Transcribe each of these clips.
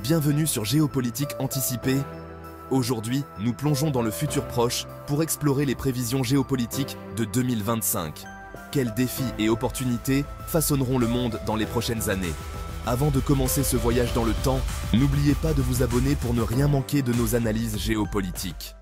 Bienvenue sur Géopolitique Anticipée. Aujourd'hui, nous plongeons dans le futur proche pour explorer les prévisions géopolitiques de 2025. Quels défis et opportunités façonneront le monde dans les prochaines années? Avant de commencer ce voyage dans le temps, n'oubliez pas de vous abonner pour ne rien manquer de nos analyses géopolitiques.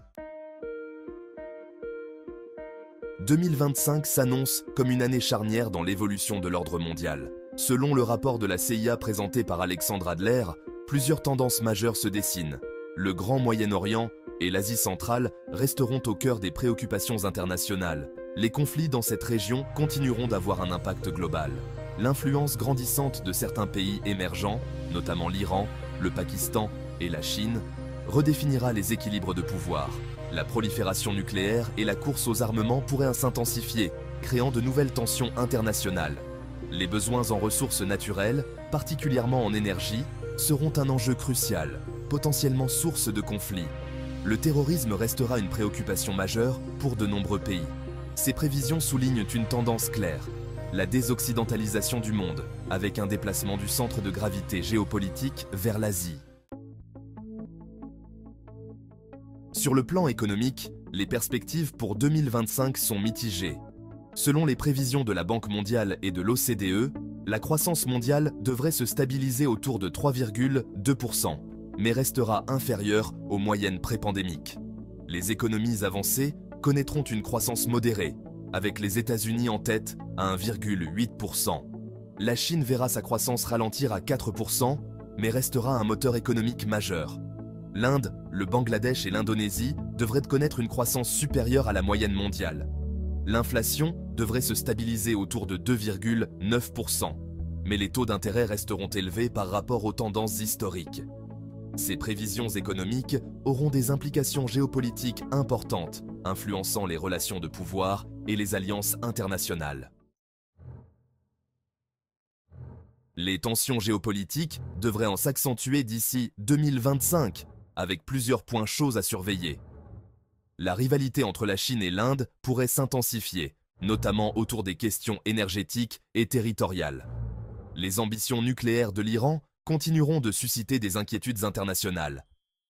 2025 s'annonce comme une année charnière dans l'évolution de l'ordre mondial. Selon le rapport de la CIA présenté par Alexandre Adler, plusieurs tendances majeures se dessinent. Le Grand Moyen-Orient et l'Asie centrale resteront au cœur des préoccupations internationales. Les conflits dans cette région continueront d'avoir un impact global. L'influence grandissante de certains pays émergents, notamment l'Iran, le Pakistan et la Chine, redéfinira les équilibres de pouvoir. La prolifération nucléaire et la course aux armements pourraient s'intensifier, créant de nouvelles tensions internationales. Les besoins en ressources naturelles, particulièrement en énergie, seront un enjeu crucial, potentiellement source de conflits. Le terrorisme restera une préoccupation majeure pour de nombreux pays. Ces prévisions soulignent une tendance claire, la désoccidentalisation du monde, avec un déplacement du centre de gravité géopolitique vers l'Asie. Sur le plan économique, les perspectives pour 2025 sont mitigées. Selon les prévisions de la Banque mondiale et de l'OCDE, la croissance mondiale devrait se stabiliser autour de 3,2%, mais restera inférieure aux moyennes pré-pandémiques. Les économies avancées connaîtront une croissance modérée, avec les États-Unis en tête à 1,8%. La Chine verra sa croissance ralentir à 4%, mais restera un moteur économique majeur. L'Inde, le Bangladesh et l'Indonésie devraient connaître une croissance supérieure à la moyenne mondiale. L'inflation devrait se stabiliser autour de 2,9%, mais les taux d'intérêt resteront élevés par rapport aux tendances historiques. Ces prévisions économiques auront des implications géopolitiques importantes, influençant les relations de pouvoir et les alliances internationales. Les tensions géopolitiques devraient en s'accentuer d'ici 2025, avec plusieurs points chauds à surveiller. La rivalité entre la Chine et l'Inde pourrait s'intensifier, notamment autour des questions énergétiques et territoriales. Les ambitions nucléaires de l'Iran continueront de susciter des inquiétudes internationales.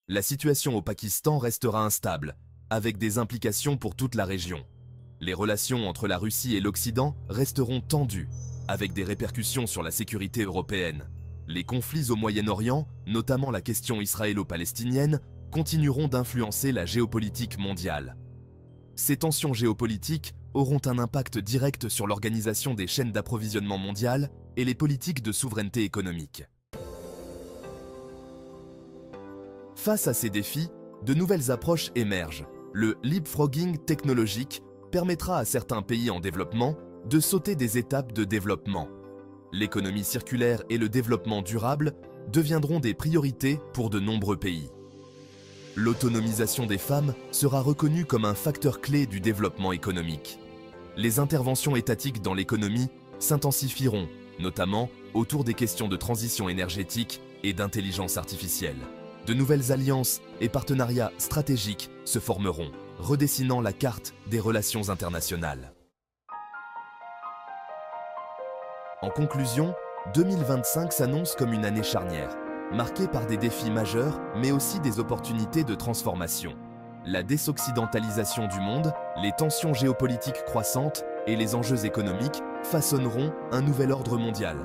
La situation au Pakistan restera instable, avec des implications pour toute la région. Les relations entre la Russie et l'Occident resteront tendues, avec des répercussions sur la sécurité européenne. Les conflits au Moyen-Orient, notamment la question israélo-palestinienne, continueront d'influencer la géopolitique mondiale. Ces tensions géopolitiques auront un impact direct sur l'organisation des chaînes d'approvisionnement mondiales et les politiques de souveraineté économique. Face à ces défis, de nouvelles approches émergent. Le leapfrogging technologique permettra à certains pays en développement de sauter des étapes de développement. L'économie circulaire et le développement durable deviendront des priorités pour de nombreux pays. L'autonomisation des femmes sera reconnue comme un facteur clé du développement économique. Les interventions étatiques dans l'économie s'intensifieront, notamment autour des questions de transition énergétique et d'intelligence artificielle. De nouvelles alliances et partenariats stratégiques se formeront, redessinant la carte des relations internationales. En conclusion, 2025 s'annonce comme une année charnière, marquée par des défis majeurs, mais aussi des opportunités de transformation. La désoccidentalisation du monde, les tensions géopolitiques croissantes et les enjeux économiques façonneront un nouvel ordre mondial.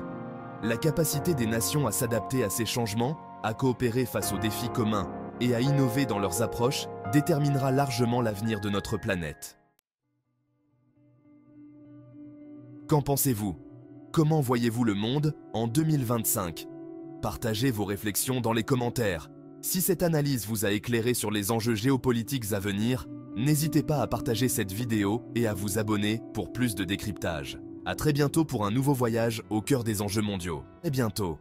La capacité des nations à s'adapter à ces changements, à coopérer face aux défis communs et à innover dans leurs approches déterminera largement l'avenir de notre planète. Qu'en pensez-vous? Comment voyez-vous le monde en 2025? Partagez vos réflexions dans les commentaires. Si cette analyse vous a éclairé sur les enjeux géopolitiques à venir, n'hésitez pas à partager cette vidéo et à vous abonner pour plus de décryptage. À très bientôt pour un nouveau voyage au cœur des enjeux mondiaux. À bientôt.